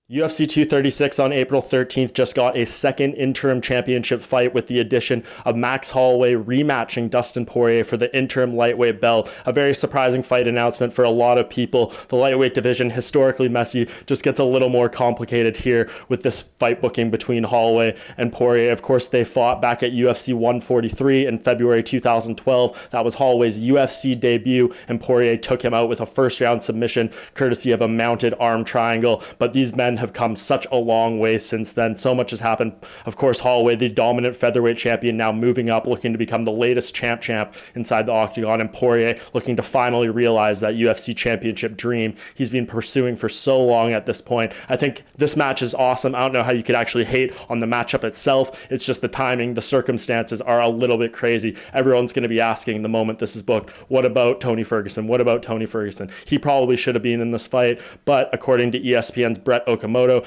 UFC 236 on April 13th just got a second interim championship fight with the addition of Max Holloway rematching Dustin Poirier for the interim lightweight belt. A very surprising fight announcement for a lot of people. The lightweight division, historically messy, just gets a little more complicated here with this fight booking between Holloway and Poirier. Of course, they fought back at UFC 143 in February 2012. That was Holloway's UFC debut, and Poirier took him out with a first-round submission courtesy of a mounted arm triangle. But these men have come such a long way since then. So much has happened. Of course, Holloway, the dominant featherweight champion, now moving up, looking to become the latest champ inside the octagon, and Poirier looking to finally realize that UFC championship dream he's been pursuing for so long at this point. I think this match is awesome. I don't know how you could actually hate on the matchup itself. It's just the timing, the circumstances are a little bit crazy. Everyone's going to be asking the moment this is booked, what about Tony Ferguson? What about Tony Ferguson? He probably should have been in this fight, but according to ESPN's Brett Okamoto,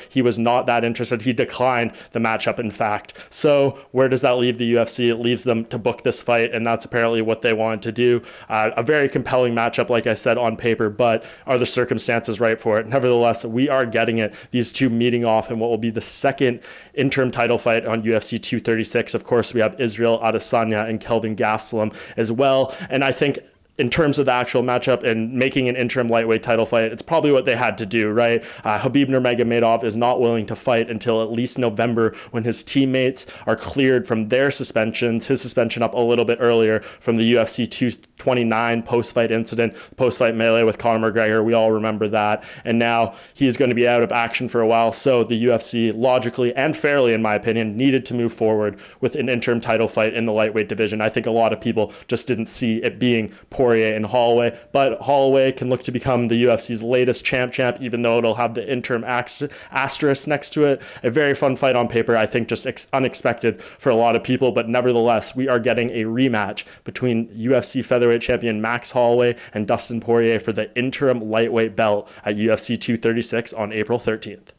he was not that interested. He declined the matchup, in fact. So where does that leave the UFC? It leaves them to book this fight, and that's apparently what they wanted to do. A very compelling matchup, like I said, on paper, but are the circumstances right for it? Nevertheless, we are getting it. These two meeting off in what will be the second interim title fight on UFC 236. Of course, we have Israel Adesanya and Kelvin Gastelum as well. And I think in terms of the actual matchup and making an interim lightweight title fight, it's probably what they had to do, right? Khabib Nurmagomedov is not willing to fight until at least November, when his teammates are cleared from their suspensions. His suspension up a little bit earlier from the UFC 229 post-fight incident, post-fight melee with Conor McGregor. We all remember that. And now he's going to be out of action for a while. So the UFC, logically and fairly, in my opinion, needed to move forward with an interim title fight in the lightweight division. I think a lot of people just didn't see it being Poirier and Holloway, but Holloway can look to become the UFC's latest champ, even though it'll have the interim asterisk next to it. A very fun fight on paper, I think just unexpected for a lot of people, but nevertheless, we are getting a rematch between UFC featherweight champion Max Holloway and Dustin Poirier for the interim lightweight belt at UFC 236 on April 13th.